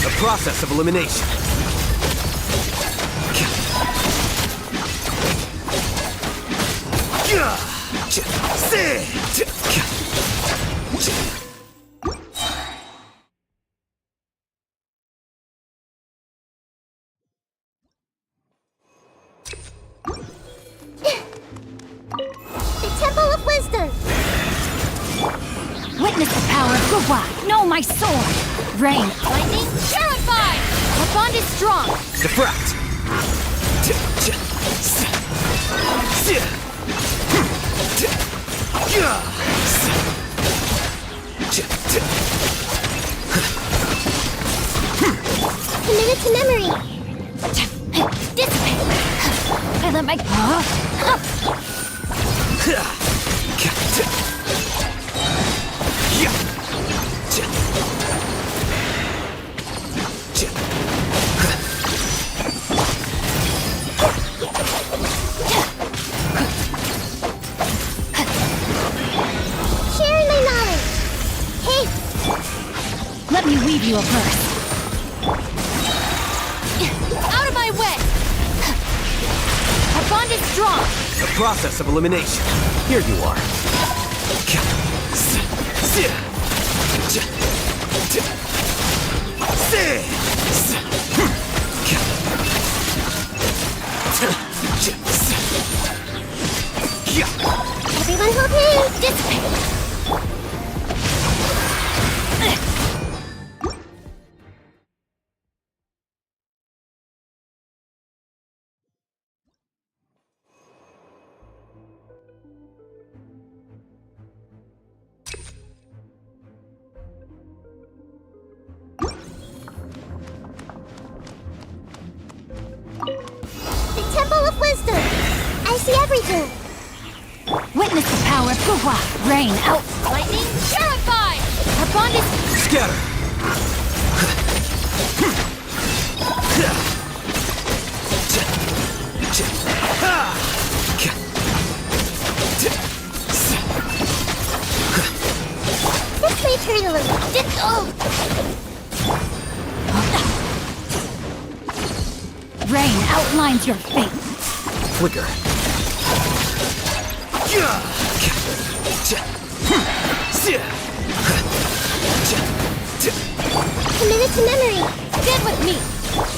The process of elimination. The Temple of Wisdom! Witness the power of Gugwa! Know my sword! Rain! Lightning, purify! Our bond is strong! Diffract! Commit it to memory! Dissipate! I let my... Sharing my knowledge! Hey! Let me weave you a verse. Out of my way! Our bond is strong! The process of elimination. Here you are. Everyone hold hands! Dissipate! The Temple of Wisdom! I see everything! Witness the power of Gugwa! Rain out! Lightning, purify! Our bond is... Scatter! This may turn a little... Rain outlines your fate! Flicker. Commit it to memory! Get with me!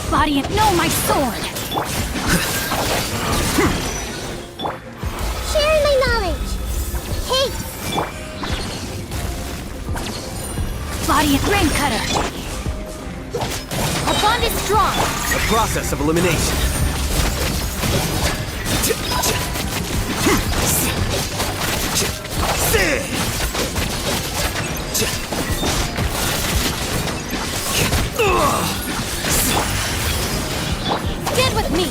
Body and know my sword! Sharing my knowledge! Hey! Body and rain cutter! Our bond is strong! The process of elimination. Get with me!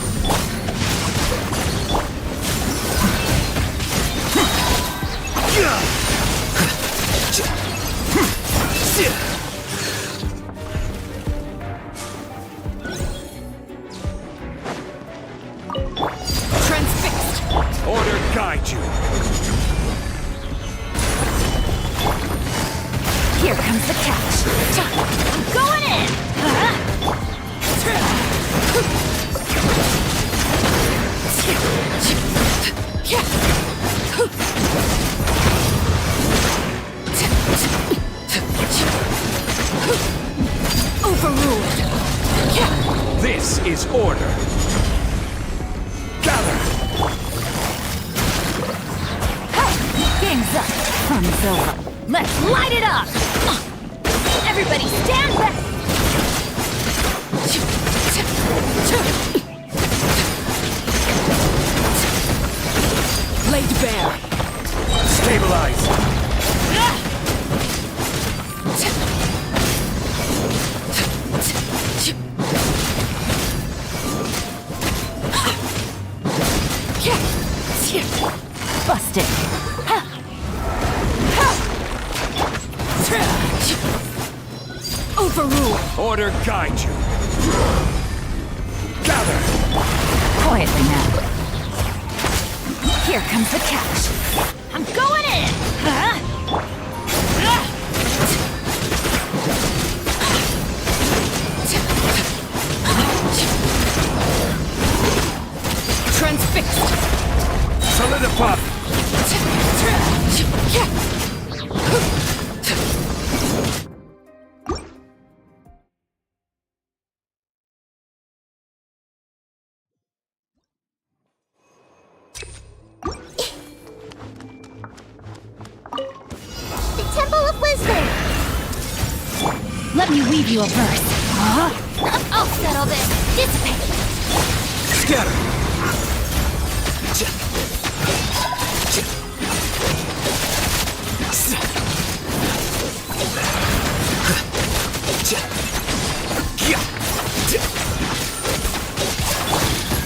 Transfixed. Order guide you. Here comes the catch! I'm going in! Overruled! This is order. Gather. Game's up! Fun's over! Let's light it up! Everybody stand back! Laid bare! Stabilize. Busted! Overruled! Order guide you. Gather. Quietly now. Here comes the catch. I'm going in! Solidify! The Temple of Wisdom! Let me weave you a verse. Huh? I'll settle this. Dissipate! Scatter!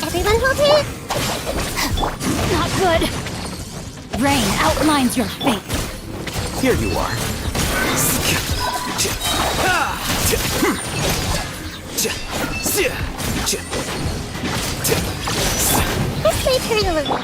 Everyone hold here! Not good. Rain outlines your fate. Here you are. This may hurt a little.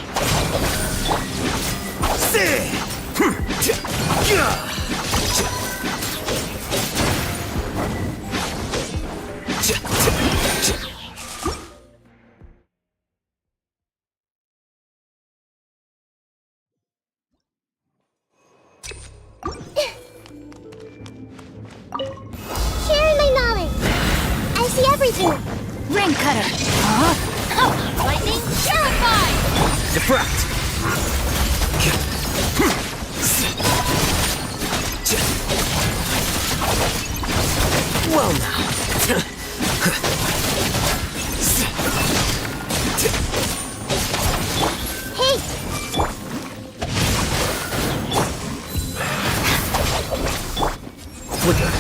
Sharing my knowledge. I see everything. Rain cutter. Huh? Oh, lightning purified! Diffract! Well now. Hey! Flicker.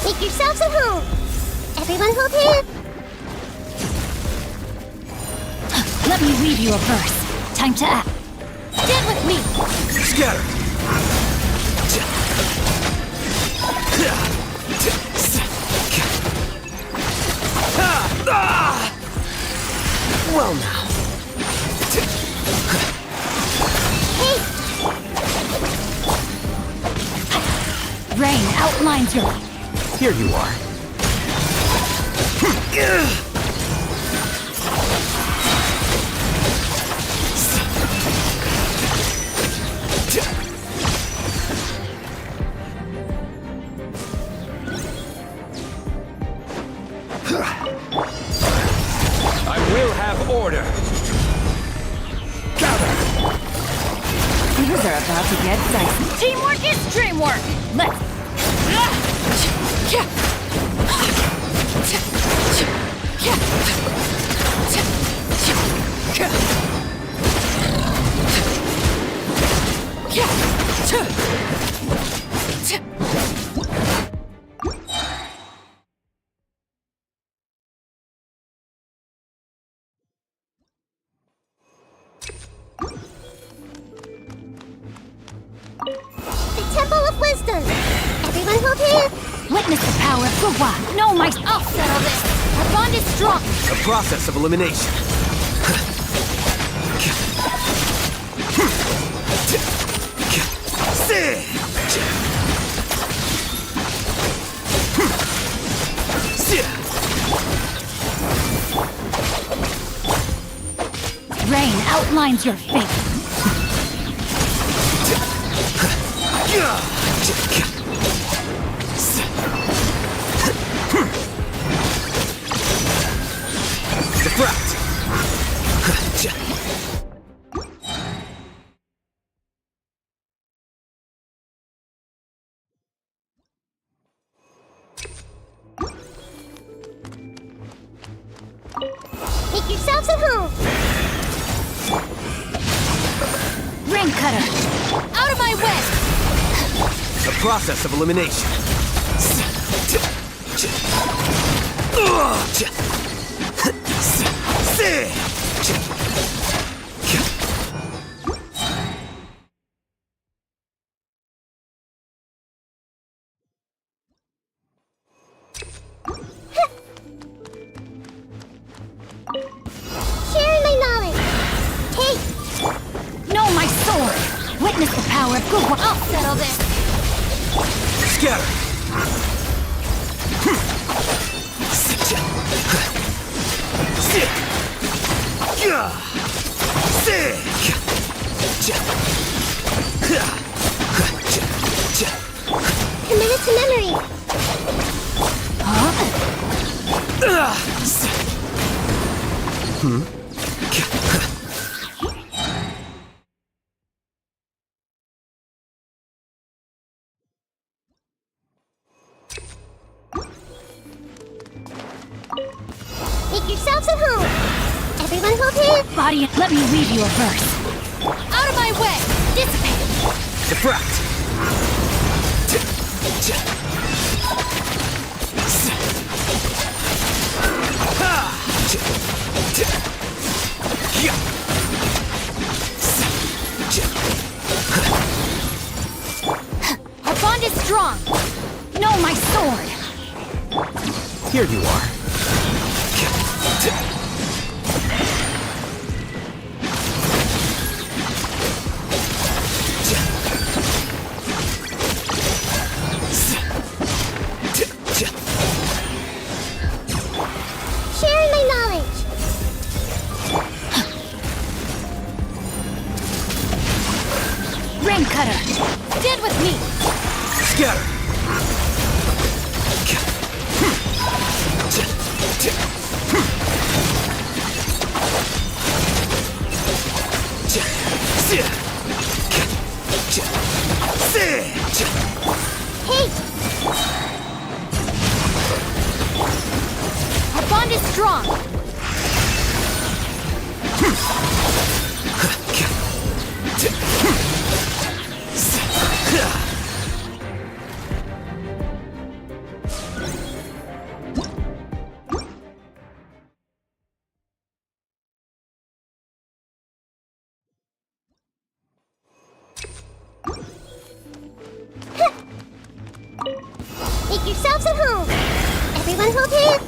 Make yourselves at home. Everyone hold here. Let me weave you a verse. Time to act. Stand with me. Scatter! Well now. Hey! Rain outlines your... Here you are. I will have order. Gather! Things are about to get dicey. Teamwork is dreamwork! Let's... The Temple of Wisdom. Everyone hold here. Witness the power of Gawa. No, my... I'll settle this. Our bond is strong. The process of elimination. Rain outlines your fate. Diffract! Make yourselves at home. Rain cutter. Out of my way. The process of elimination. Sharing my knowledge. Hey! No, my sword. Witness the power of good. I'll settle this. Scatter! Committed to memory. Make yourselves at home. Everyone hold hands. Body, let me read you a verse. Out of my way. Dissipate. Diffract! Our bond is strong. No, my sword. Here you are. Sharing my knowledge. Rain cutter. Stand with me. Scatter! Hey! Our bond is strong. Make yourselves at home. Everyone hold hands.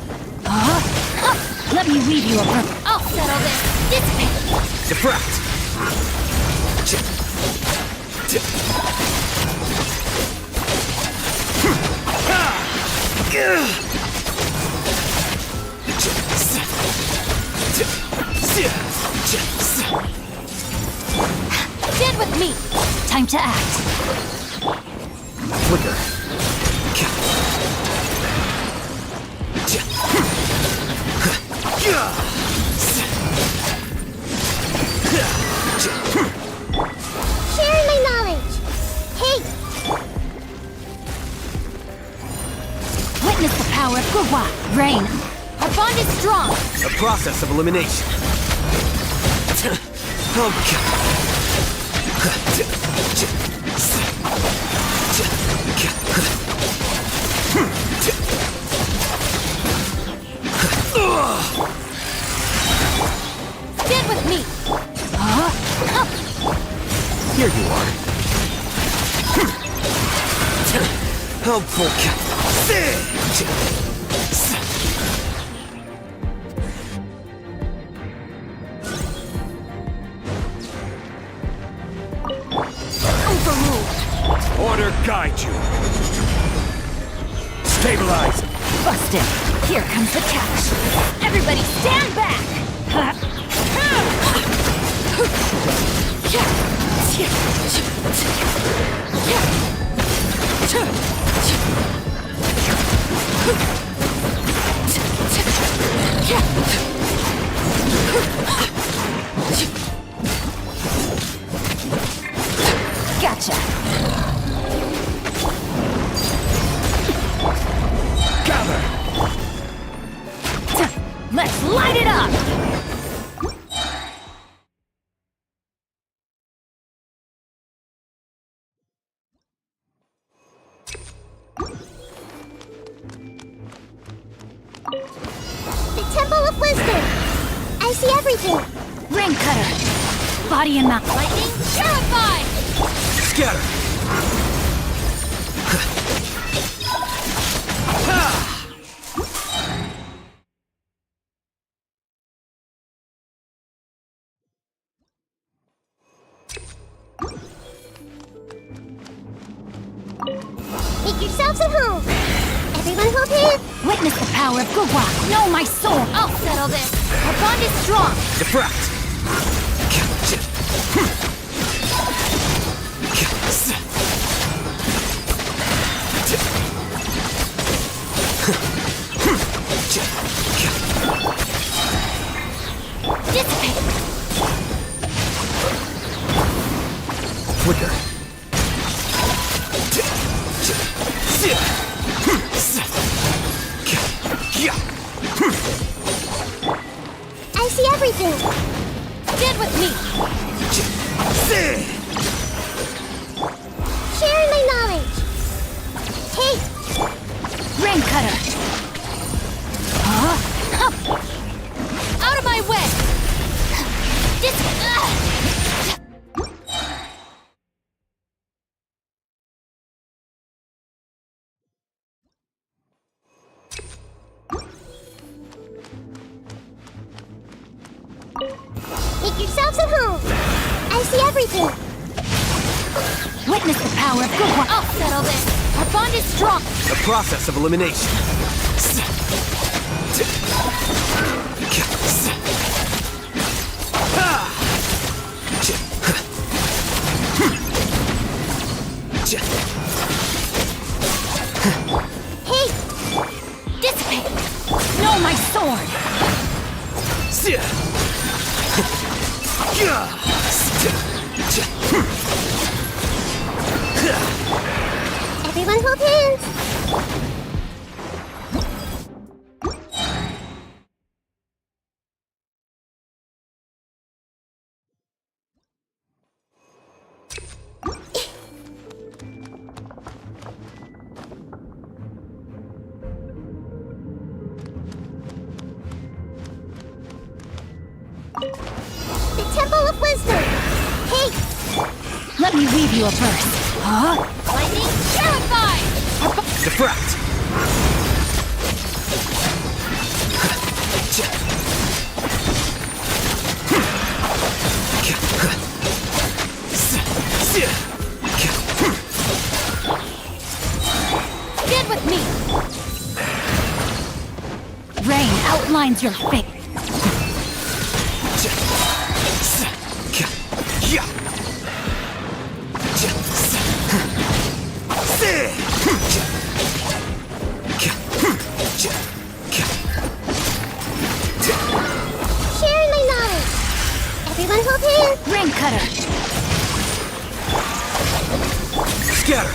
Let me read you a verse. I'll settle this. Dissipate. Diffract! Stand with me. Time to act. Flicker. Sharing my knowledge. Hey! Witness the power of Gurwa. Rain. Our bond is strong. A process of elimination. Stand with me. Here you are. Helpful. Overruled. Order guide you. Stabilize. Busted. Here comes the catch. Everybody stand back. Gotcha. Gather. Let's light it up. The Temple of Wisdom. I see everything. Rain cutter. Body and mouth. Lightning purified. Scatter. yourselves at home. Everyone hold hands. Witness the power of Gugwa. Know my soul. I'll settle this. Our bond is strong. Defract! Dissipate. Flicker. I see everything. Stand with me. Sharing my knowledge. Take. Rain cutter. Huh? Out of my way. Make yourselves at home. I see everything. Witness the power of Gugwa. I'll settle this. Our bond is strong. The process of elimination. Hey! Dissipate. Know my sword. Everyone hold hands. The Temple of Wisdom. Hey! Let me weave you a verse. Huh? Lightning terrified! Defract! Stand with me. Rain outlines your fate. Sharing my knowledge. Everyone hold hands. Rain cutter. Scatter!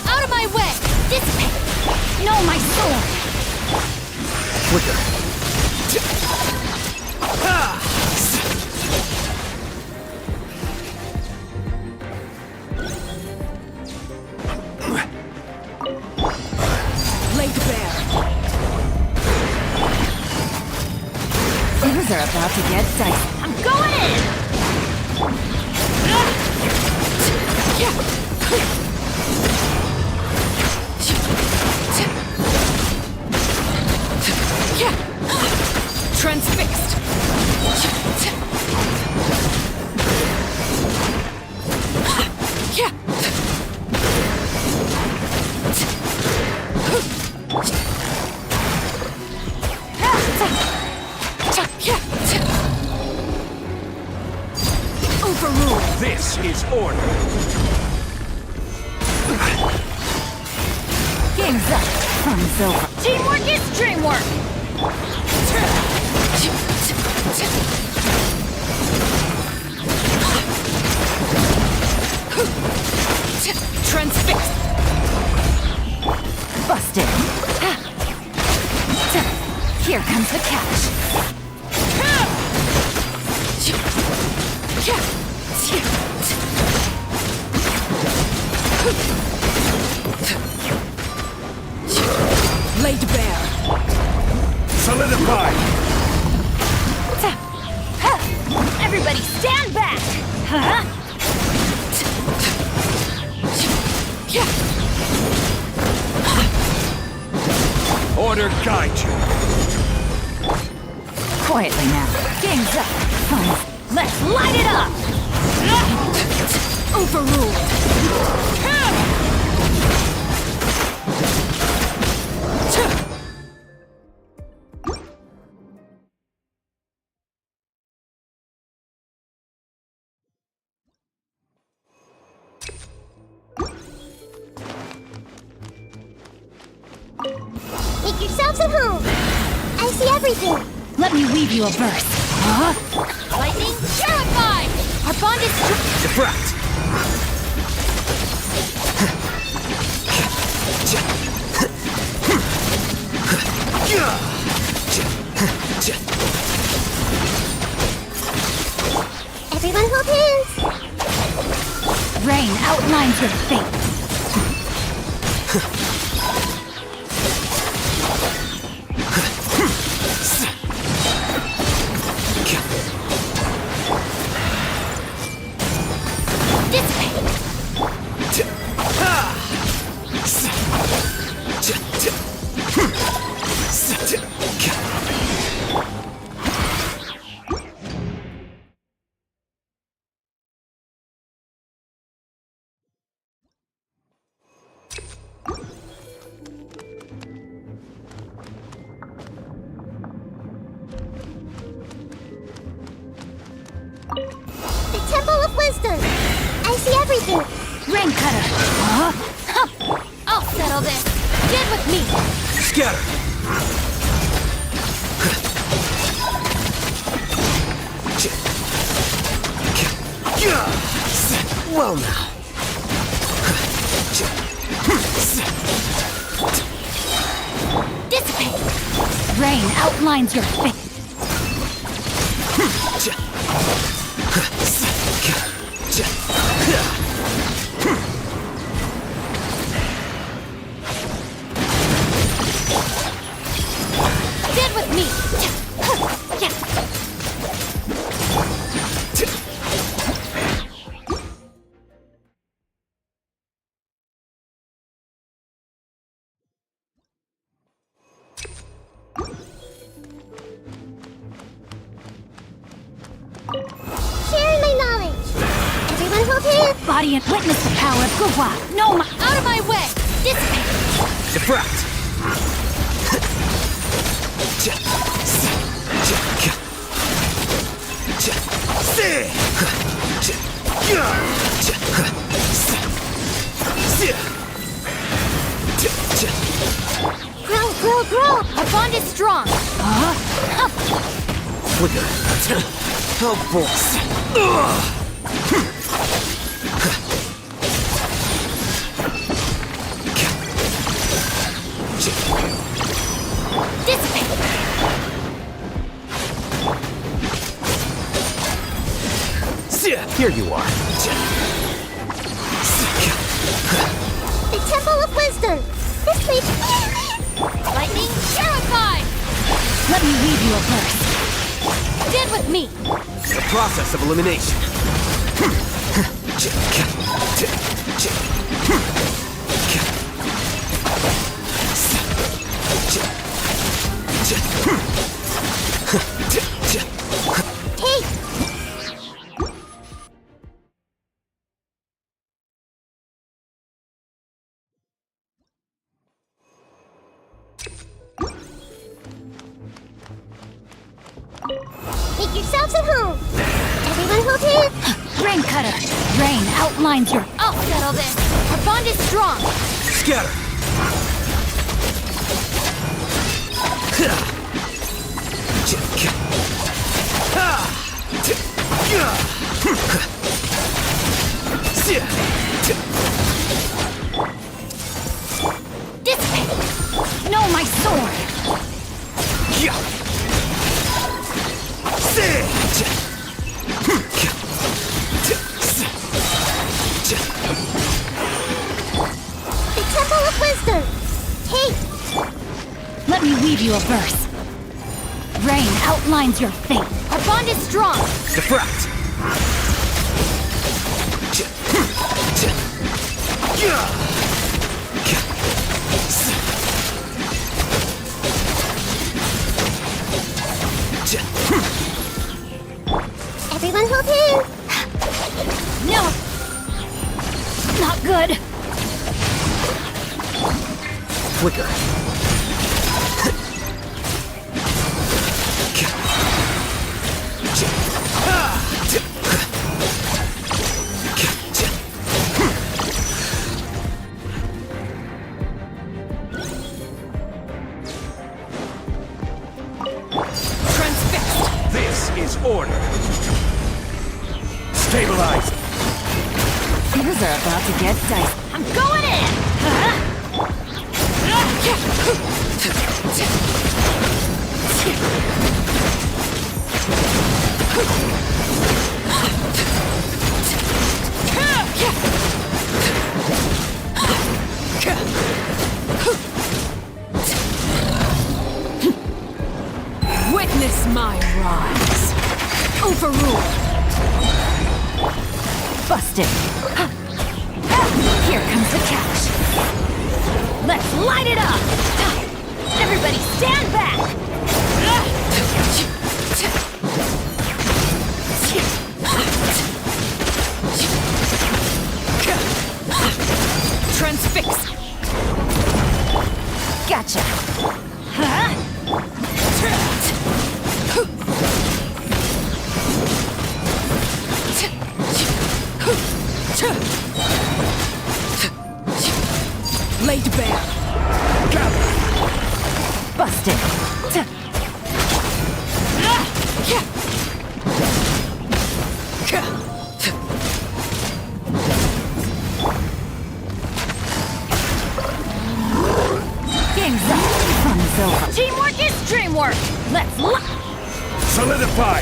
Out of my way. Dissipate. Know my sword. Flicker. Laid bare. Things are about to get dicey. I'm going in! Transfixed. Overruled. This is order. Game's up. Fun's over. Teamwork is dreamwork. Transfixed. Busted. Here comes the catch. Laid bare. Solidify! Everybody stand back! order guide you. Quietly now. Game's up. Fun. Let's light it up! Overruled. Make yourselves at home. I see everything. Let me weave you a verse. Huh? Lightning, purified! Our bond is Diffract! Everyone hold hands. Rain outlines your fate. The Temple of Wisdom. I see everything. Rain cutter. Huh? I'll settle this. Get with me. Scatter! Well now. Dissipate. Rain outlines your fate. Get with me. Sharing my knowledge. Everyone hold hands. Body and witness the power of Gua. No, Out of my way. Dissipate. Diffract! Grow, grow, grow. Our bond is strong. Flicker. Oh boy. Dissipate. Here you are. The Temple of Wisdom. This place. Lightning, purified. let me weave you a verse. Get with me. The process of elimination. Hey. Make yourselves at home. Everyone hold hands. Rain cutter. Rain outlines your... I'll settle this. Our bond is strong. Scatter! Dissipate. No, my sword. The Temple of Wisdom. Hey. Let me weave you a verse. Rain outlines your fate. Our bond is strong. Diffract! flicker. Transfixed. This is order. Stabilize. Things are about to get dicey. I'm going in! Witness my rise. Overruled. Busted. Here comes the catch. Let's light it up! Everybody stand back! Transfixed. Gotcha! Laid bare. Busted! Game's up! Fun's over! Teamwork is dreamwork! Let's Solidify.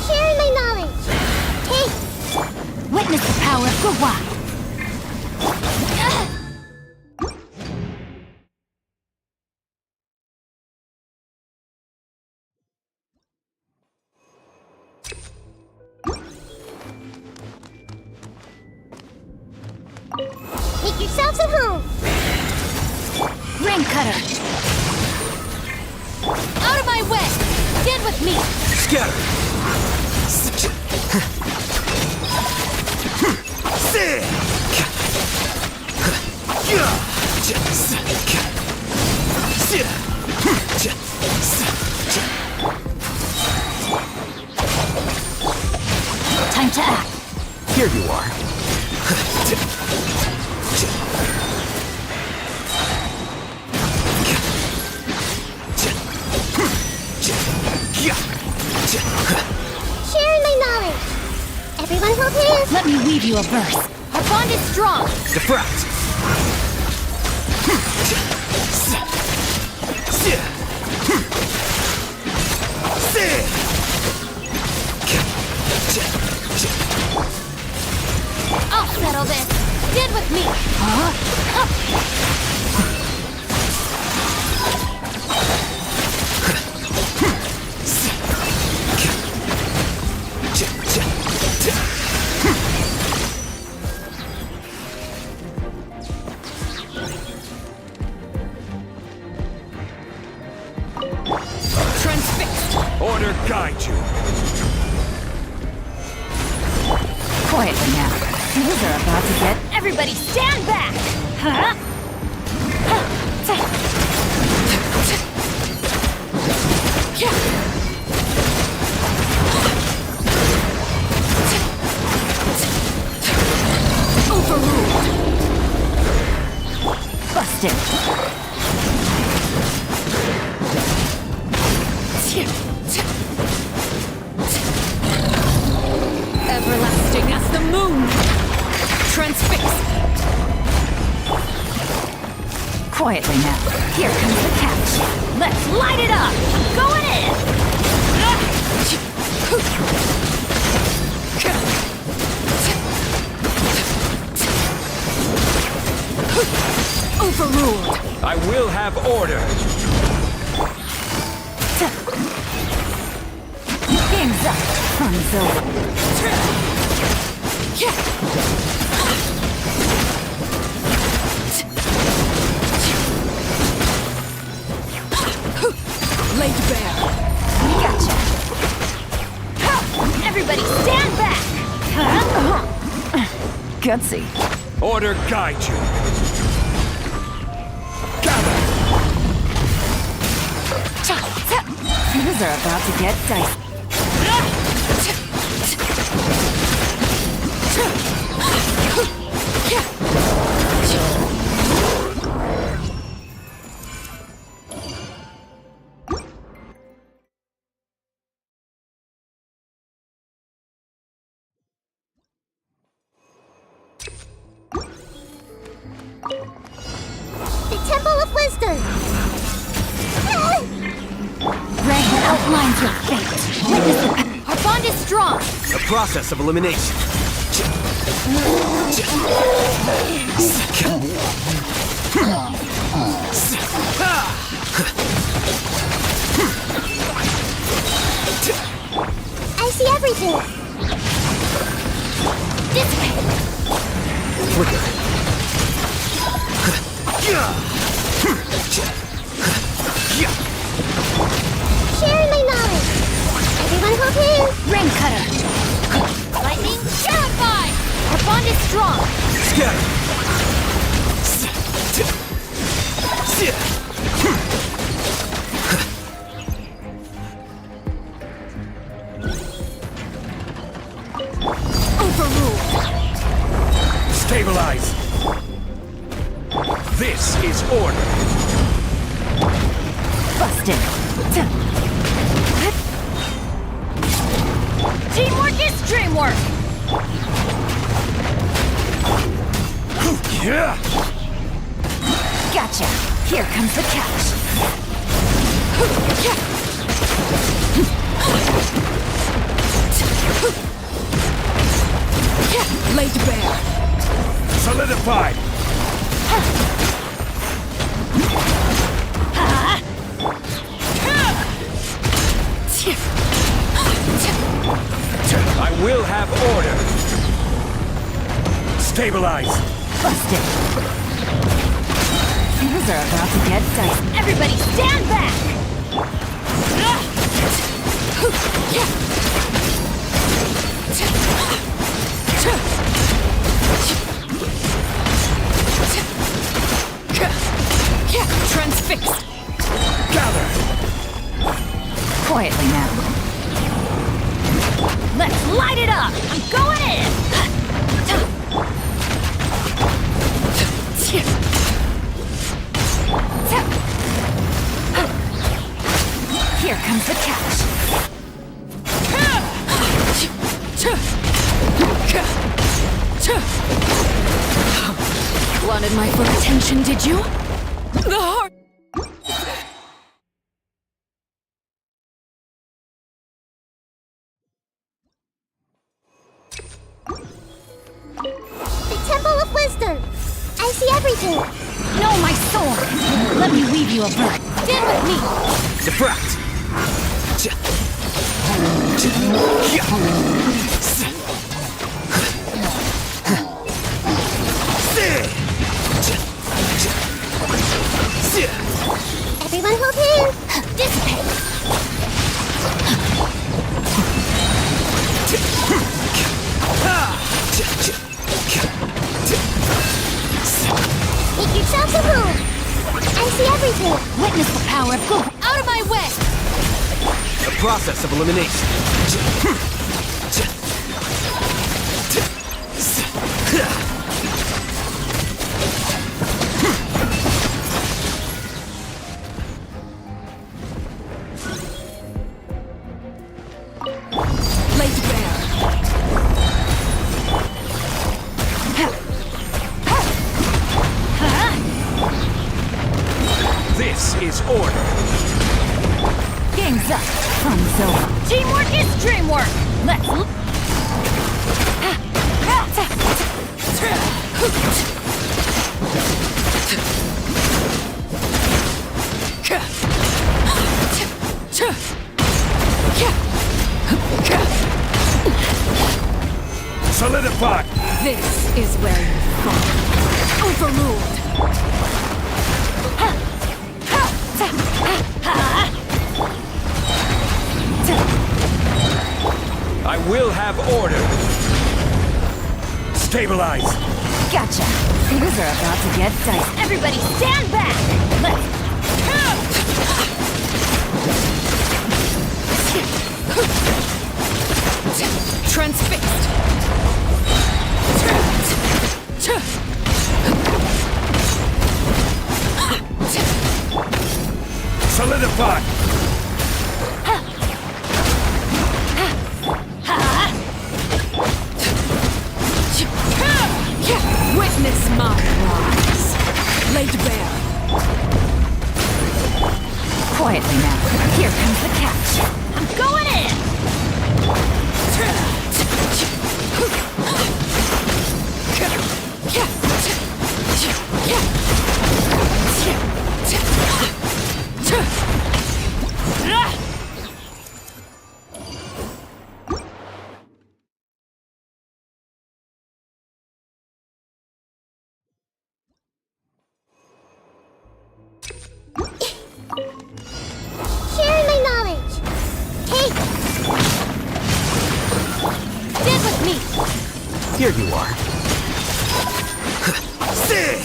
Sharing my knowledge. Hey, witness the power of Gawai! make yourselves at home. Rain cutter! Out of my way. Stand with me. Scatter. Time to act! Here you are. Sharing my knowledge. Everyone hold hands. Let me weave you a verse. Our bond is strong. Defract. I'll settle this. Stand with me. Transfixed. Order guide you. Quietly now. Things are about to get... Everybody stand back! Overruled. Busted! Everlasting as the moon. Transfixed. Quietly now. Here comes the catch. Let's light it up! Going in! Overruled. I will have order. Game's up. Fun's over. Laid bare. Gotcha. Everybody stand back! Gutsy. Order guide you. Gather. Things are about to get dicey. The Temple of Wisdom! Red outlines your fate. Witness the Our bond is strong. The process of elimination. I see everything! Dissipate. Flicker. Sharing my knowledge! Everyone hop in! Ring cutter. Lightning. Terrified. Our bond is strong. Scatter. Overruled. Stabilize. This is order. busted. Teamwork is dreamwork. Yeah. Gotcha. Here comes the catch. Laid bare. Solidified. I will have order. Stabilize. Busted. Things are about to get dicey. Everybody stand back. Transfixed. Gather. Quietly now. Let's light it up. I'm going in. Here comes the catch. Wanted my full attention, did you? The heart. The Temple of Wisdom! I see everything! No, my sword! Let me weave you a bird. Stand with me. Diffract. Everyone hold hands! Dissipate. Make yourselves at home! I see everything! Witness the power of good. Out of my way. The process of elimination. Laid bare. This is order. Game's up. Fun's over. Teamwork is dreamwork. Let's... Solidify. This is where you fall. Overruled. I will have order. Stabilize. Gotcha. Things are about to get dicey. Everybody stand back! Let's... Transfixed. Solidify. Witness my rise. Laid bare. Quietly now. Here comes the catch. I'm going in! Sharing my knowledge. Hey, Stand with me! Here you are. Sick!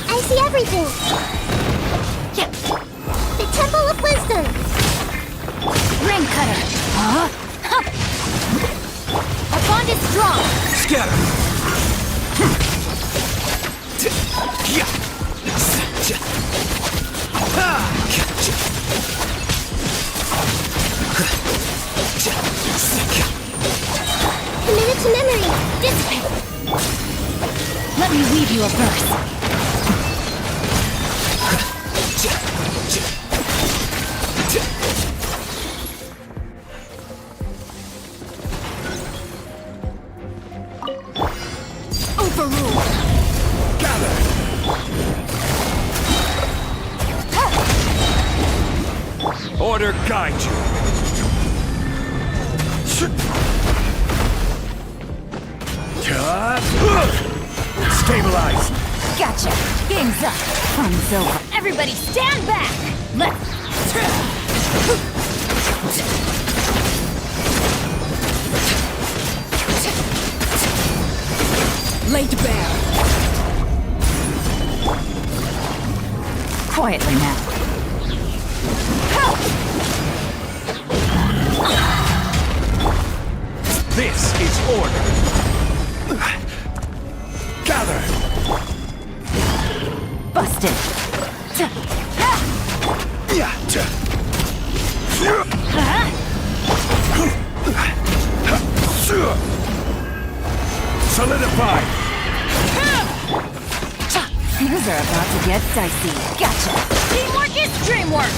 I see everything. The Temple of Wisdom. Ring cutter. Huh? Our bond is strong! Scatter! Committed to memory. Dissipate! Let me weave you a verse. Overruled. Gather! Order guide you. Stabilize. Gotcha. Game's up. Fun's over. Everybody stand back. Let's... Laid bare. Quietly now. This is order. Gather. Busted. Solidify. Things are about to get dicey. Gotcha. Teamwork is dreamwork!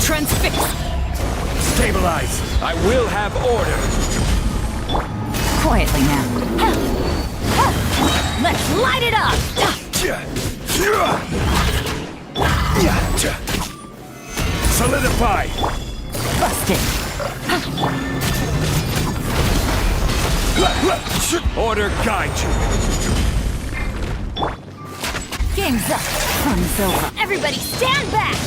Transfixed. Stabilize. I will have order. Quietly now. Let's light it up! Solidify. Busted. Order guide you. Game's up. Fun's over. Everybody stand back!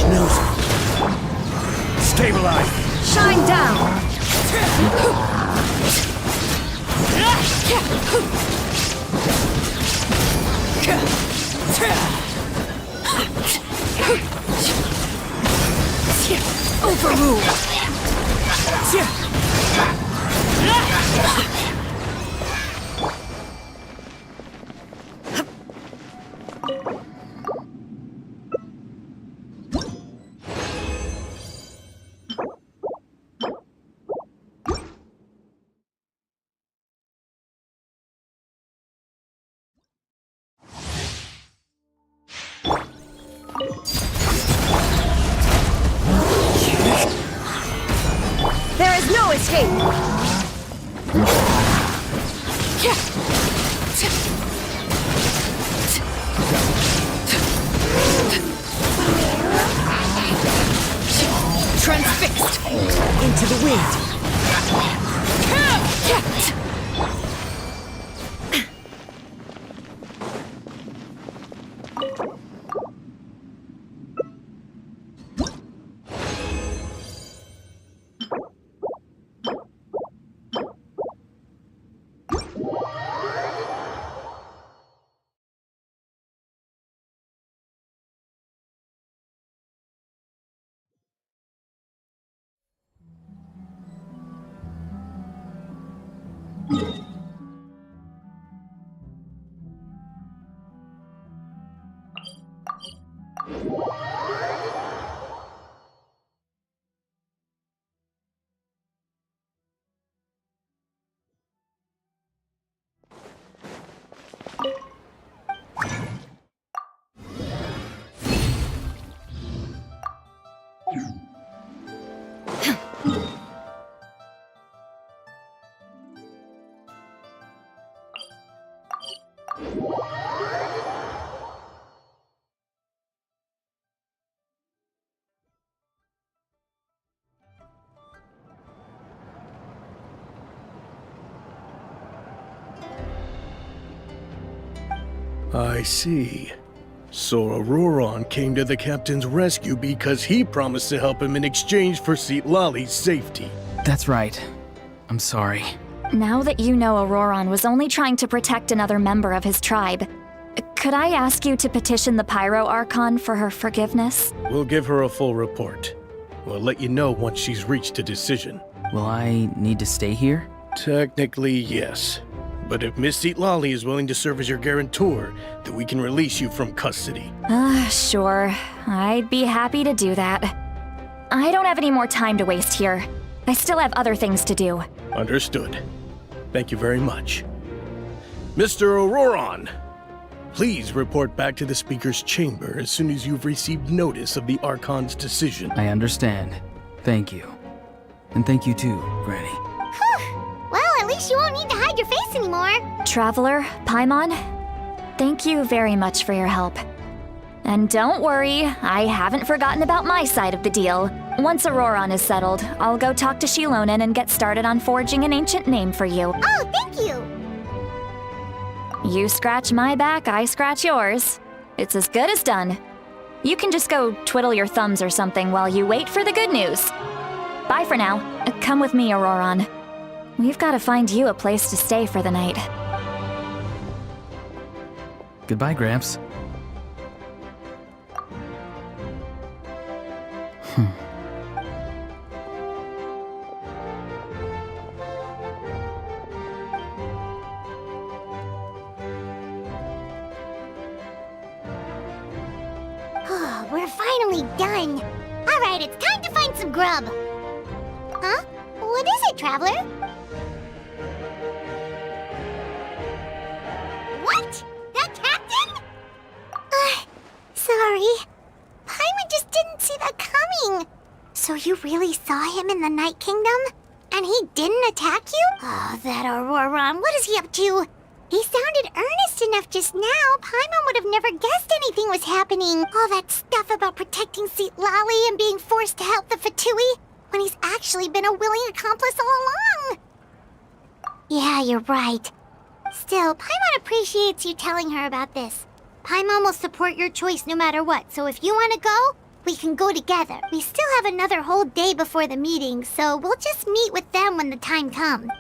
knows me. Stabilize! Shine down! Overrule! There is no escape! Transfixed! Into the wind! I see. So Auroron came to the captain's rescue because he promised to help him in exchange for Citlali's safety. That's right. I'm sorry. Now that you know Auroron was only trying to protect another member of his tribe, could I ask you to petition the Pyro Archon for her forgiveness? We'll give her a full report. We'll let you know once she's reached a decision. Will I need to stay here? Technically, yes. But if Miss Citlali is willing to serve as your guarantor, then we can release you from custody. Sure. I'd be happy to do that. I don't have any more time to waste here. I still have other things to do. Understood. Thank you very much. Mr. Auroron, please report back to the Speaker's chamber as soon as you've received notice of the Archon's decision. I understand. Thank you. And thank you too, Granny. Well, at least you won't need to hide your face anymore. Traveler, Paimon, thank you very much for your help. And don't worry, I haven't forgotten about my side of the deal. Once Auroron is settled, I'll go talk to Shilonen and get started on forging an ancient name for you. Oh, thank you. You scratch my back, I scratch yours. It's as good as done. You can just go twiddle your thumbs or something while you wait for the good news. Bye for now. Come with me, Auroron. We've got to find you a place to stay for the night. Goodbye, Gramps. We're finally done. All right, it's time to find some grub. Huh? What is it, Traveler? What? That captain? Sorry. Paimon just didn't see that coming. So you really saw him in the Night Kingdom? And he didn't attack you? Oh, that Auroron, what is he up to? He sounded earnest enough just now. Paimon would have never guessed anything was happening. All that stuff about protecting Citlali and being forced to help the Fatui, when he's actually been a willing accomplice all along. Yeah, you're right. Still, Paimon appreciates you telling her about this. Paimon will support your choice no matter what, so if you want to go, we can go together. We still have another whole day before the meeting, so we'll just meet with them when the time comes.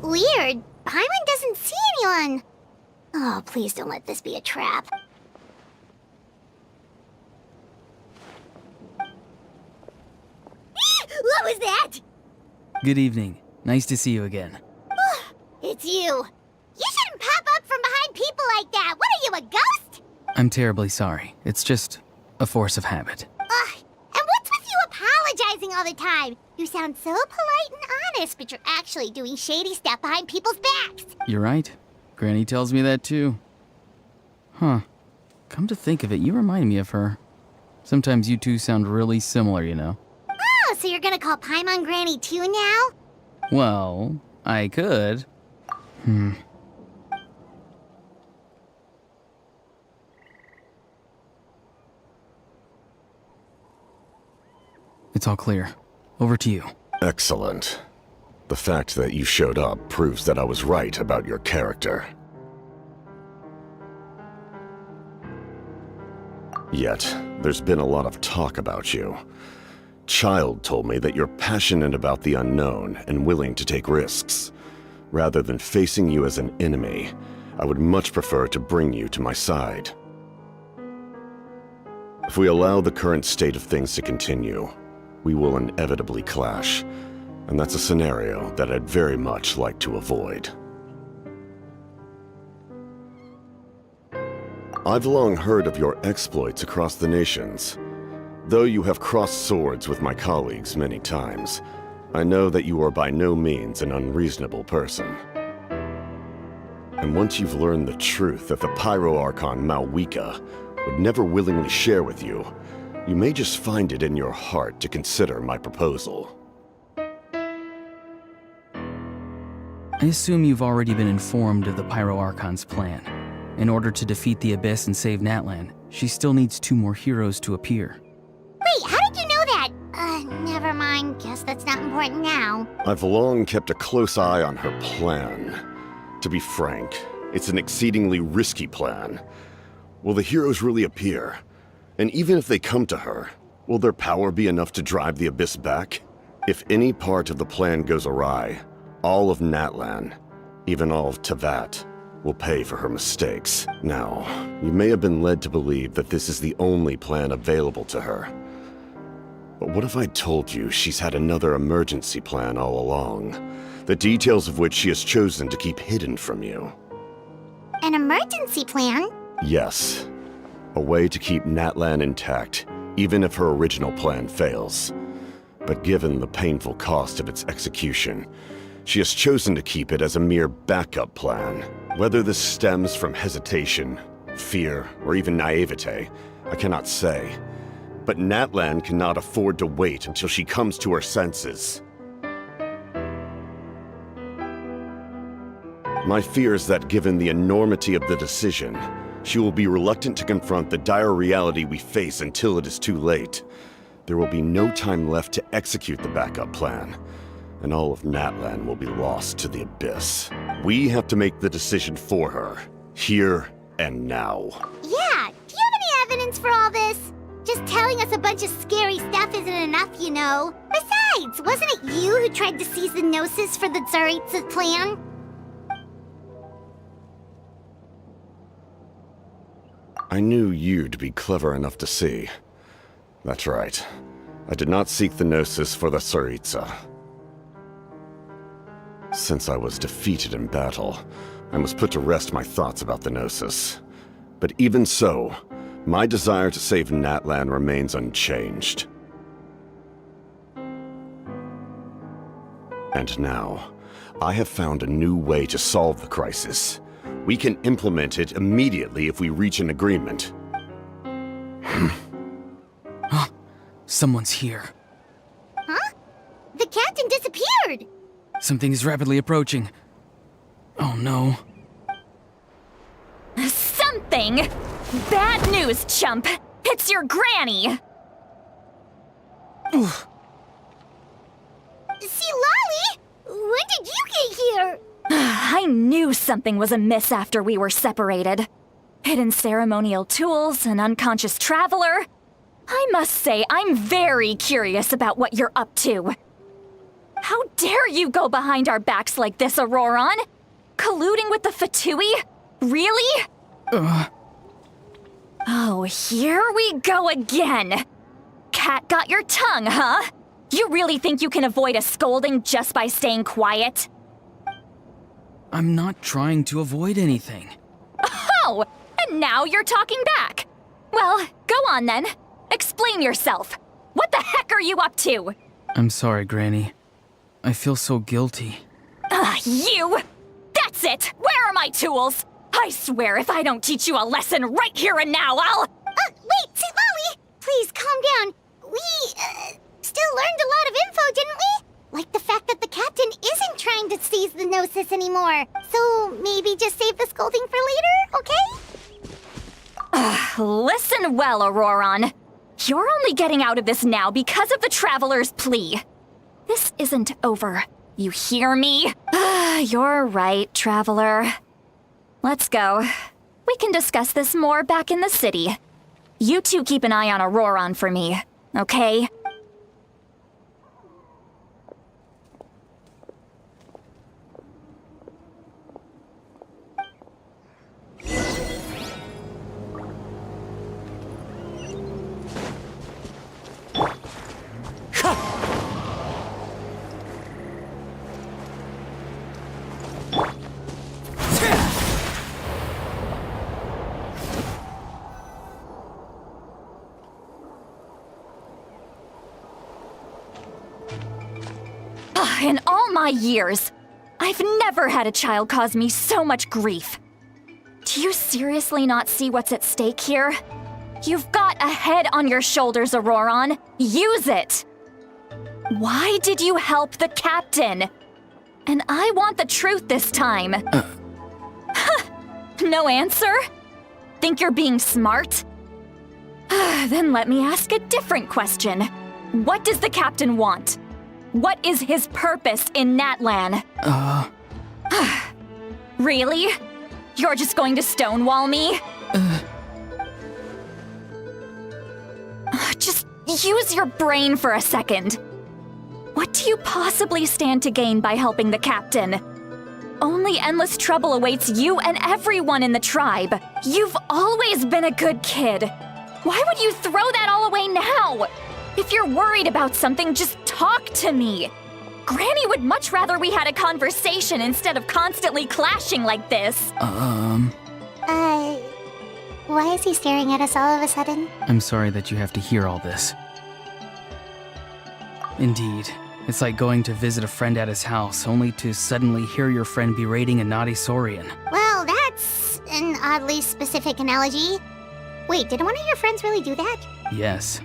Weird. Paimon doesn't see anyone. Oh, please don't let this be a trap. What was that? Good evening. Nice to see you again. It's you. You shouldn't pop up from behind people like that. What are you, a ghost? I'm terribly sorry. It's just a force of habit. Ugh. And what's with you apologizing all the time? You sound so polite and honest, but you're actually doing shady stuff behind people's backs. You're right. Granny tells me that too. Huh. Come to think of it, you remind me of her. Sometimes you two sound really similar, you know. Oh, so you're gonna call Paimon Granny too now? Well, I could. It's all clear. Over to you. Excellent. The fact that you showed up proves that I was right about your character. Yet, there's been a lot of talk about you. Child told me that you're passionate about the unknown and willing to take risks. Rather than facing you as an enemy, I would much prefer to bring you to my side. If we allow the current state of things to continue, we will inevitably clash, and that's a scenario that I'd very much like to avoid. I've long heard of your exploits across the nations. Though you have crossed swords with my colleagues many times, I know that you are by no means an unreasonable person. And once you've learned the truth that the Pyro Archon Malwika would never willingly share with you, you may just find it in your heart to consider my proposal. I assume you've already been informed of the Pyro Archon's plan. In order to defeat the Abyss and save Natlan, she still needs 2 more heroes to appear. Wait, how did you know that? Never mind. Guess that's not important now. I've long kept a close eye on her plan. To be frank, it's an exceedingly risky plan. Will the heroes really appear? And even if they come to her, will their power be enough to drive the Abyss back? If any part of the plan goes awry, all of Natlan, even all of Tevat, will pay for her mistakes. Now, you may have been led to believe that this is the only plan available to her. But what if I told you she's had another emergency plan all along, the details of which she has chosen to keep hidden from you? An emergency plan? Yes. A way to keep Natlan intact, even if her original plan fails. But given the painful cost of its execution, she has chosen to keep it as a mere backup plan. Whether this stems from hesitation, fear, or even naivete, I cannot say. But Natlan cannot afford to wait until she comes to her senses. My fear is that given the enormity of the decision, she will be reluctant to confront the dire reality we face until it is too late. there will be no time left to execute the backup plan, and all of Natlan will be lost to the abyss. We have to make the decision for her, here and now. Yeah, do you have any evidence for all this? Just telling us a bunch of scary stuff isn't enough, you know. Besides, wasn't it you who tried to seize the Gnosis for the Tsaritsa's plan? I knew you'd be clever enough to see. That's right. I did not seek the Gnosis for the Tsaritsa. Since I was defeated in battle, I must put to rest my thoughts about the Gnosis. But even so, my desire to save Natlan remains unchanged. And now, I have found a new way to solve the crisis. We can implement it immediately if we reach an agreement. Someone's here. Huh? The captain disappeared! Something is rapidly approaching. Oh no. Something? Bad news, chump! It's your granny! See, Lolly! When did you get here? I knew something was amiss after we were separated. Hidden ceremonial tools, an unconscious traveler. I must say, I'm very curious about what you're up to. How dare you go behind our backs like this, Auroron? Colluding with the Fatui? Really? Oh, here we go again. Cat got your tongue, huh? You really think you can avoid a scolding just by staying quiet? I'm not trying to avoid anything. Oh, and now you're talking back. Well, go on then. Explain yourself. What the heck are you up to? I'm sorry, Granny. I feel so guilty. You! That's it! Where are my tools? I swear if I don't teach you a lesson right here and now, I'll... Wait, see, Lolly! Please, calm down. We, still learned a lot of info, didn't we? Like the fact that the captain isn't trying to seize the Gnosis anymore. So, maybe just save the scolding for later, okay? Listen well, Auroron. You're only getting out of this now because of the Traveler's plea. This isn't over. You hear me? You're right, Traveler. Let's go. We can discuss this more back in the city. You two keep an eye on Auroron for me, okay? In all my years, I've never had a child cause me so much grief. Do you seriously not see what's at stake here? You've got a head on your shoulders, Auroron. Use it! Why did you help the captain? And I want the truth this time. No answer? Think you're being smart? Then let me ask a different question. What does the captain want? What is his purpose in Natlan? Really? You're just going to stonewall me? Just use your brain for a second. What do you possibly stand to gain by helping the captain? Only endless trouble awaits you and everyone in the tribe. You've always been a good kid. Why would you throw that all away now? If you're worried about something, just talk to me. Granny would much rather we had a conversation instead of constantly clashing like this. Why is he staring at us all of a sudden? I'm sorry that you have to hear all this. Indeed. It's like going to visit a friend at his house, only to suddenly hear your friend berating a naughty Saurian. Well, that's an oddly specific analogy. Wait, did one of your friends really do that? Yes.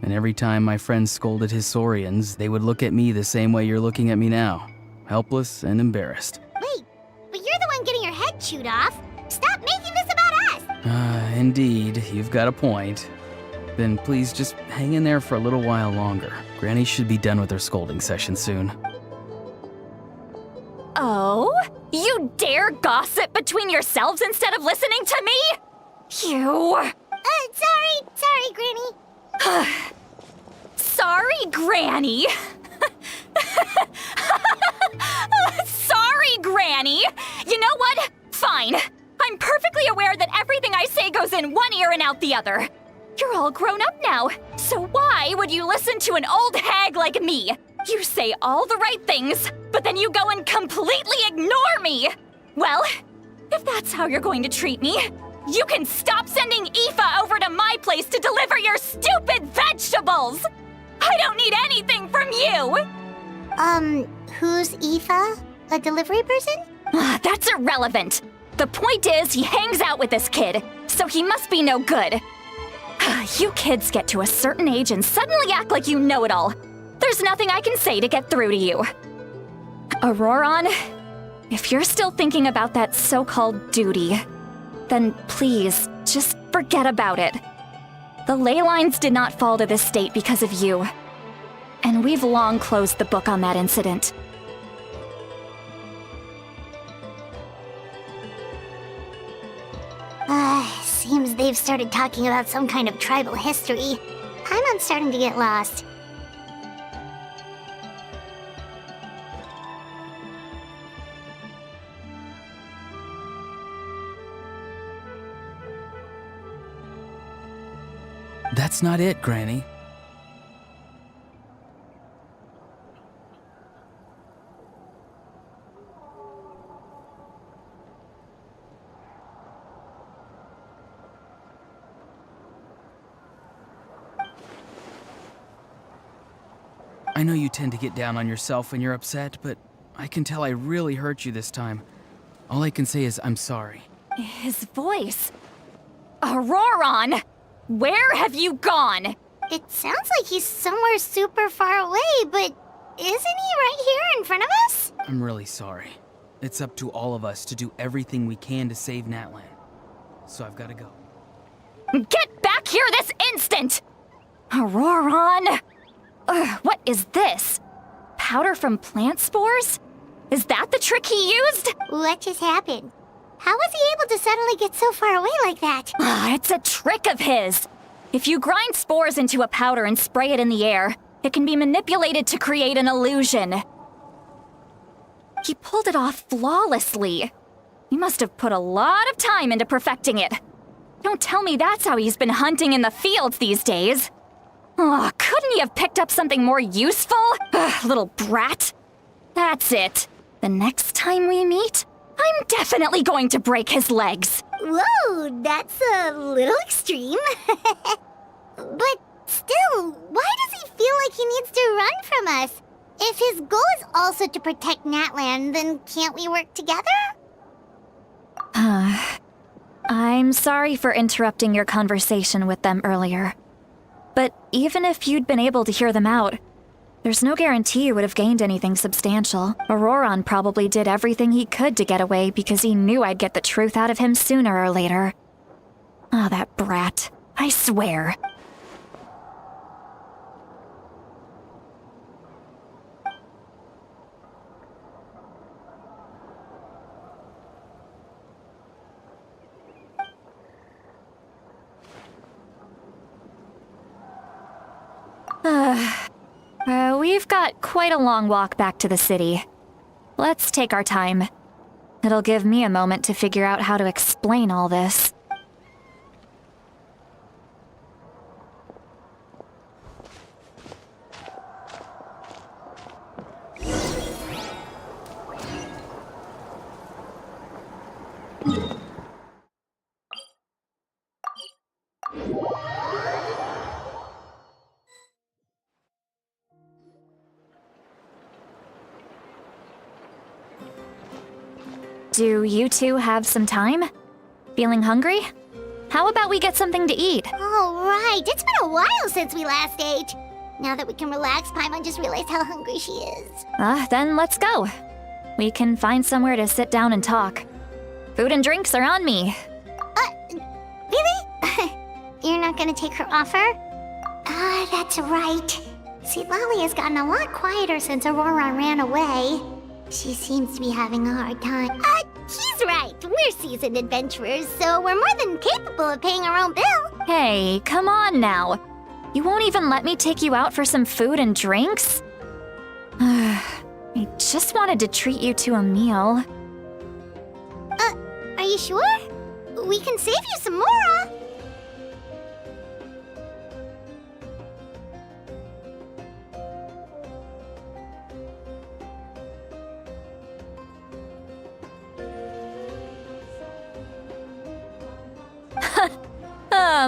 And every time my friend scolded his Saurians, they would look at me the same way you're looking at me now. Helpless and embarrassed. Wait, but you're the one getting your head chewed off. Stop making this about us! Indeed, you've got a point. Then please just hang in there for a little while longer. Granny should be done with her scolding session soon. Oh? You dare gossip between yourselves instead of listening to me? You... Sorry, Granny. Sorry, Granny. Sorry, Granny. You know what? Fine. I'm perfectly aware that everything I say goes in one ear and out the other. You're all grown up now, so why would you listen to an old hag like me? You say all the right things, but then you go and completely ignore me. Well, if that's how you're going to treat me, you can stop sending Aoife over to my place to deliver your stupid vegetables! I don't need anything from you! Who's Aoife? A delivery person? That's irrelevant. The point is, he hangs out with this kid, so he must be no good. You kids get to a certain age and suddenly act like you know it all. There's nothing I can say to get through to you. Auroron, if you're still thinking about that so-called duty, then please, just forget about it. The ley lines did not fall to this state because of you. And we've long closed the book on that incident. Seems they've started talking about some kind of tribal history. I'm starting to get lost. That's not it, Granny. I know you tend to get down on yourself when you're upset, but I can tell I really hurt you this time. All I can say is I'm sorry. His voice. Auroron! Where have you gone? It sounds like he's somewhere super far away, but isn't he right here in front of us? I'm really sorry. It's up to all of us to do everything we can to save Natlan. So I've got to go. Get back here this instant! Auroron! What is this? Powder from plant spores? Is that the trick he used? What just happened? How was he able to suddenly get so far away like that? It's a trick of his. If you grind spores into a powder and spray it in the air, it can be manipulated to create an illusion. He pulled it off flawlessly. He must have put a lot of time into perfecting it. Don't tell me that's how he's been hunting in the fields these days. Oh, couldn't he have picked up something more useful? Little brat. That's it. The next time we meet, I'm definitely going to break his legs. Whoa, that's a little extreme. But still, why does he feel like he needs to run from us? If his goal is also to protect Natlan, then can't we work together? I'm sorry for interrupting your conversation with them earlier. But even if you'd been able to hear them out, there's no guarantee you would have gained anything substantial. Auroron probably did everything he could to get away because he knew I'd get the truth out of him sooner or later. Ah, that brat. I swear. We've got quite a long walk back to the city. Let's take our time. It'll give me a moment to figure out how to explain all this. Do you two have some time? Feeling hungry? How about we get something to eat? All right, it's been a while since we last ate. Now that we can relax, Paimon just realized how hungry she is. Then let's go. We can find somewhere to sit down and talk. Food and drinks are on me. Really? You're not gonna take her offer? Ah, that's right. See, Lolly has gotten a lot quieter since Aurora ran away. She seems to be having a hard time. He's right. We're seasoned adventurers, so we're more than capable of paying our own bill. Hey, come on now. You won't even let me take you out for some food and drinks? I just wanted to treat you to a meal. Are you sure? We can save you some more.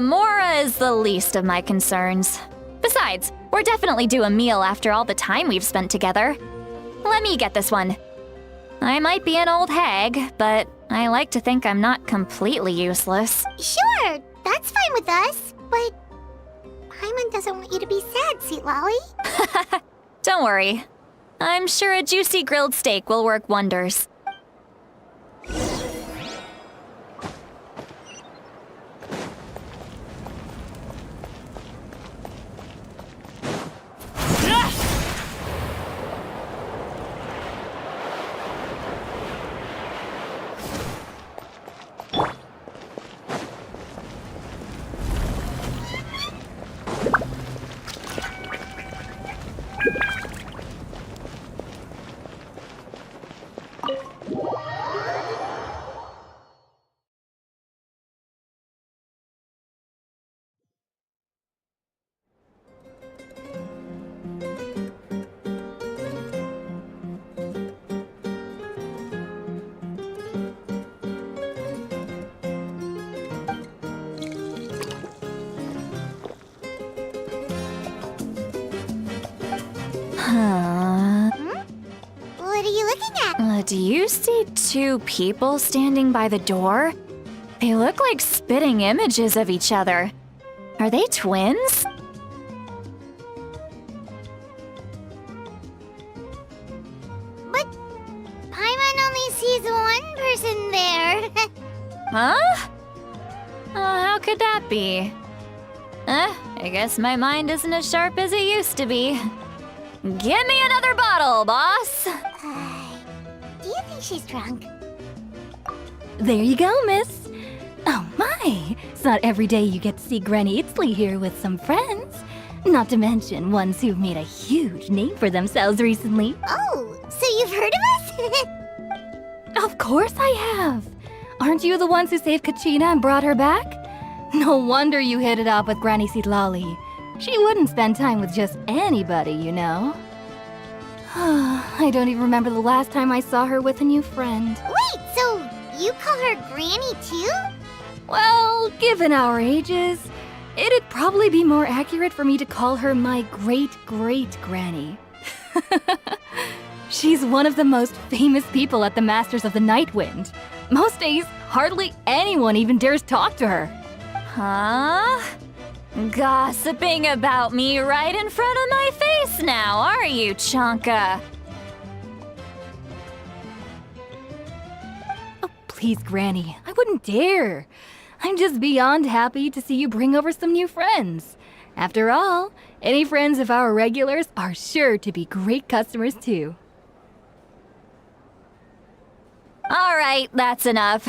Mora is the least of my concerns. Besides, we're definitely due a meal after all the time we've spent together. Let me get this one. I might be an old hag, but I like to think I'm not completely useless. Sure, that's fine with us. But Paimon doesn't want you to be sad, Sweet Lolly. Don't worry. I'm sure a juicy grilled steak will work wonders. What are you looking at? Do you see two people standing by the door? They look like spitting images of each other. Are they twins? But Paimon only sees one person there. Huh? How could that be? I guess my mind isn't as sharp as it used to be. Give me another bottle, boss! Do you think she's drunk? There you go, miss. Oh my, it's not every day you get to see Granny Itzley here with some friends. Not to mention ones who've made a huge name for themselves recently. Oh, so you've heard of us? Of course I have. Aren't you the ones who saved Kachina and brought her back? No wonder you hit it off with Granny Sitlali. She wouldn't spend time with just anybody, you know. I don't even remember the last time I saw her with a new friend. Wait, so you call her Granny too? Well, given our ages, it'd probably be more accurate for me to call her my great-great-granny. She's one of the most famous people at the Masters of the Nightwind. Most days, hardly anyone even dares talk to her. Huh? Gossiping about me right in front of my face now, are you, Chonka? Oh, please, Granny, I wouldn't dare. I'm just beyond happy to see you bring over some new friends. After all, any friends of our regulars are sure to be great customers too. All right, that's enough.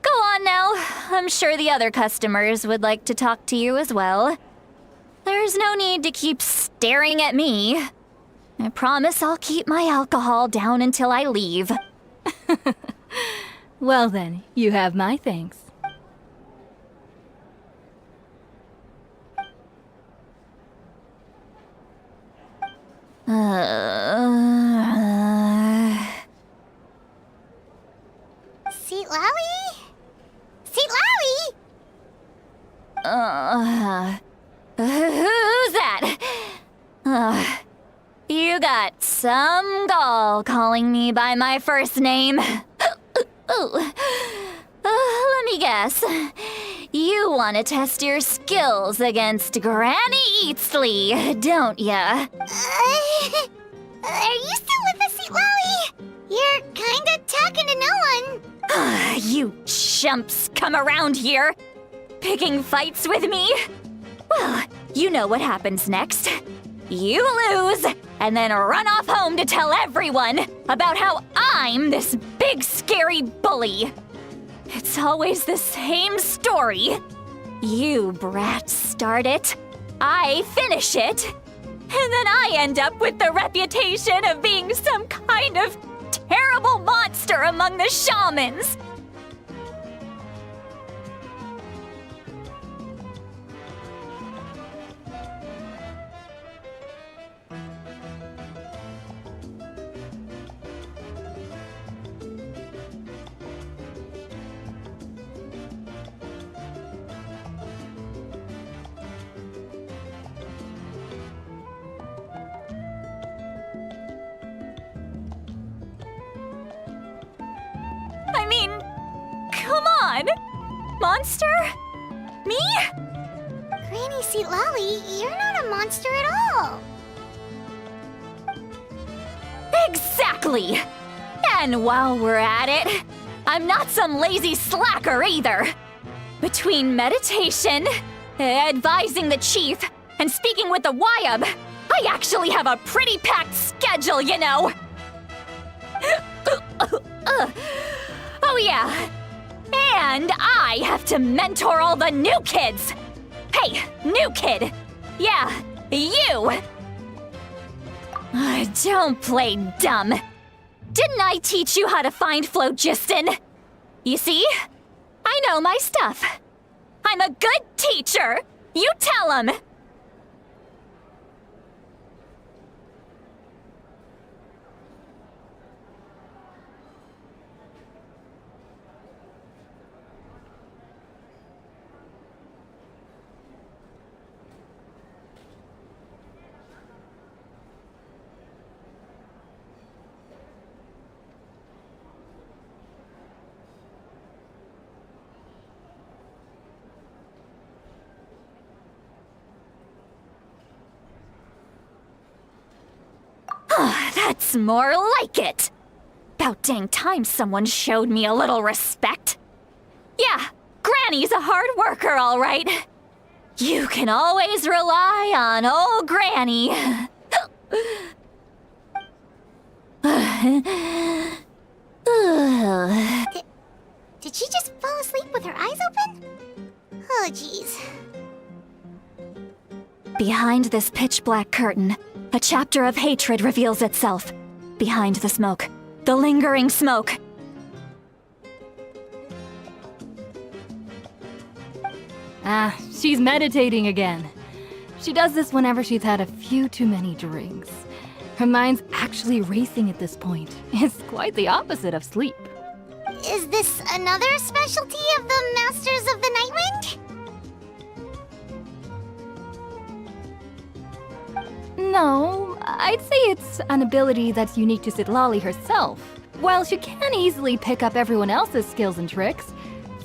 Go on now. I'm sure the other customers would like to talk to you as well. There's no need to keep staring at me. I promise I'll keep my alcohol down until I leave. Well then, you have my thanks. Seat Lolly? Seat Lolly? Who's that? You got some gall calling me by my first name. Let me guess. You want to test your skills against Granny Eatsley, don't ya? Are you still with us, Seat Lolly? You're kinda talking to no one. You chumps come around here, picking fights with me? Well, you know what happens next. You lose, and then run off home to tell everyone about how I'm this big scary bully. It's always the same story. You brats start it, I finish it, and then I end up with the reputation of being some kind of terrible monster among the shamans. I mean, come on! Monster? Me? Granny Seat Lolly, you're not a monster at all. Exactly! And while we're at it, I'm not some lazy slacker either. Between meditation, advising the chief, and speaking with the Wyab, I actually have a pretty packed schedule, you know! Oh yeah, and I have to mentor all the new kids! Hey, new kid! Yeah, you! Don't play dumb. Didn't I teach you how to find phlogiston? You see? I know my stuff. I'm a good teacher! You tell him! That's more like it! About dang time someone showed me a little respect. Yeah, Granny's a hard worker, all right. You can always rely on old Granny. Did she just fall asleep with her eyes open? Oh, jeez. Behind this pitch-black curtain, a chapter of hatred reveals itself. Behind the smoke, the lingering smoke. Ah, she's meditating again. She does this whenever she's had a few too many drinks. Her mind's actually racing at this point. It's quite the opposite of sleep. Is this another specialty of the Masters of the Nightwind? No, I'd say it's an ability that's unique to Citlali herself. While she can easily pick up everyone else's skills and tricks,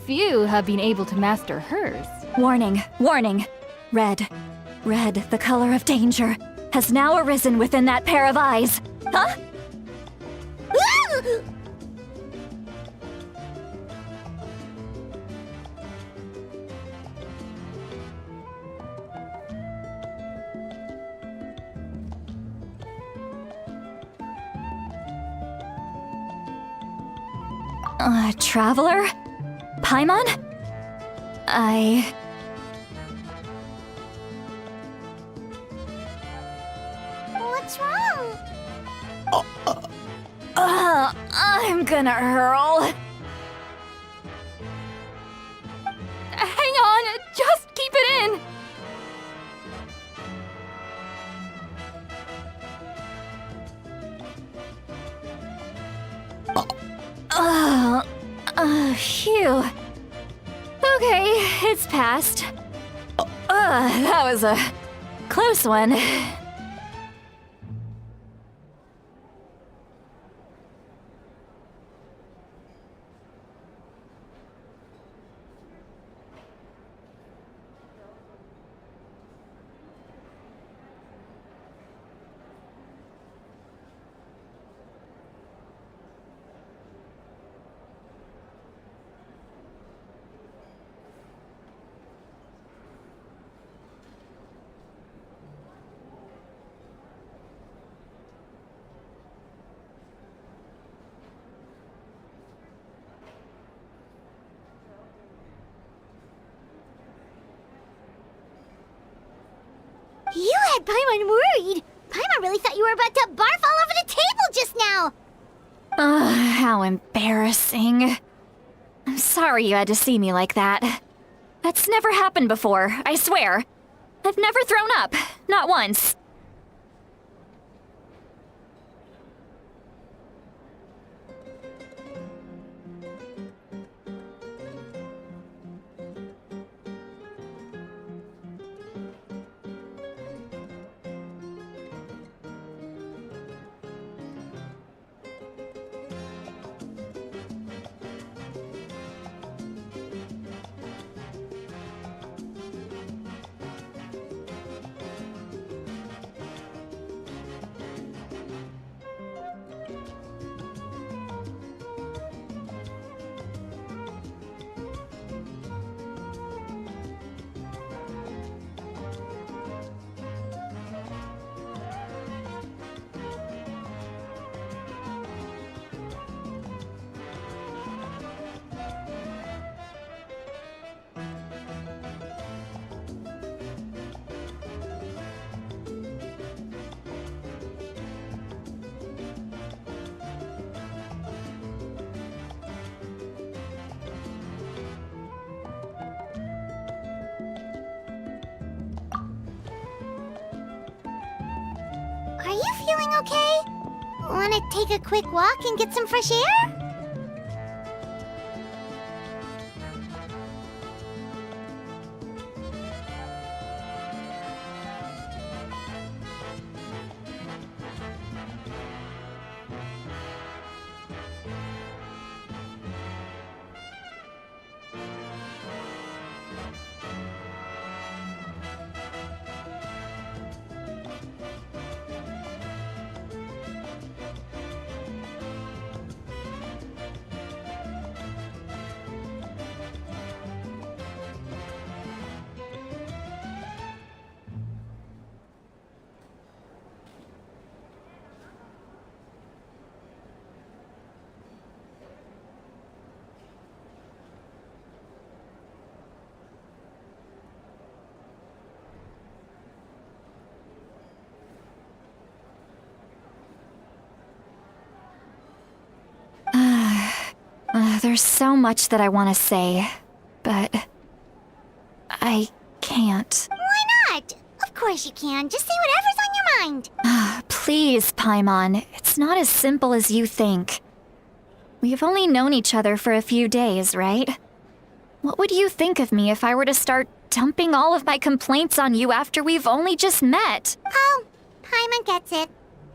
few have been able to master hers. Warning, warning. Red, the color of danger, has now arisen within that pair of eyes. Huh? Traveler? Paimon? What's wrong? I'm gonna hurl. Hang on, just keep it in! Phew. Okay, it's passed. That was a close one. had Paimon worried. Paimon really thought you were about to barf all over the table just now. How embarrassing. I'm sorry you had to see me like that. That's never happened before, I swear. I've never thrown up, not once. Are you feeling okay? Want to take a quick walk and get some fresh air? There's so much that I want to say, but I can't. Why not? Of course you can. Just say whatever's on your mind. Please, Paimon, it's not as simple as you think. We've only known each other for a few days, right? What would you think of me if I were to start dumping all of my complaints on you after we've only just met? Oh, Paimon gets it.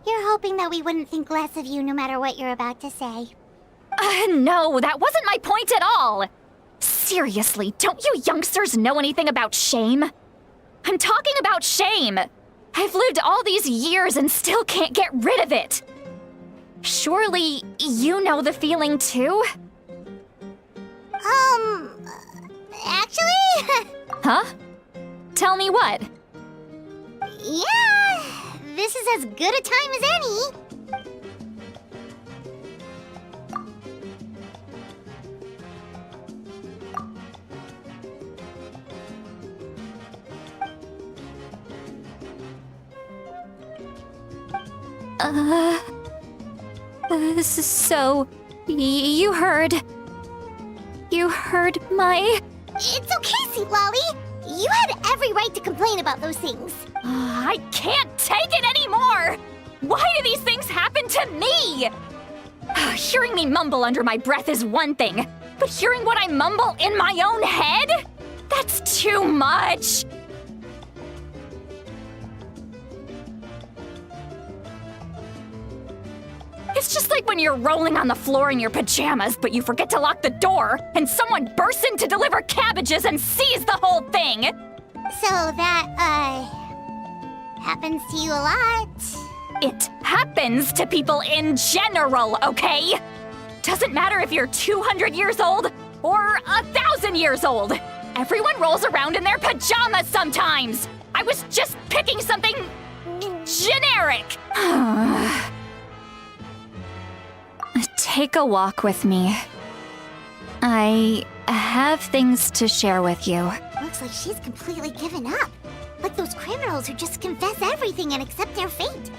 You're hoping that we wouldn't think less of you no matter what you're about to say. No, that wasn't my point at all! Seriously, don't you youngsters know anything about shame? I'm talking about shame! I've lived all these years and still can't get rid of it! Surely, you know the feeling too? Actually? Huh? Tell me what? Yeah, this is as good a time as any. So, you heard my... It's okay, Sweet Lolly. You had every right to complain about those things. I can't take it anymore! Why do these things happen to me? Hearing me mumble under my breath is one thing, but hearing what I mumble in my own head? That's too much! It's just like when you're rolling on the floor in your pajamas, but you forget to lock the door, and someone bursts in to deliver cabbages and sees the whole thing! So that, happens to you a lot. It happens to people in general, okay? Doesn't matter if you're 200 years old or 1,000 years old. Everyone rolls around in their pajamas sometimes. I was just picking something generic. Take a walk with me. I have things to share with you. Looks like she's completely given up. Like those criminals who just confess everything and accept their fate.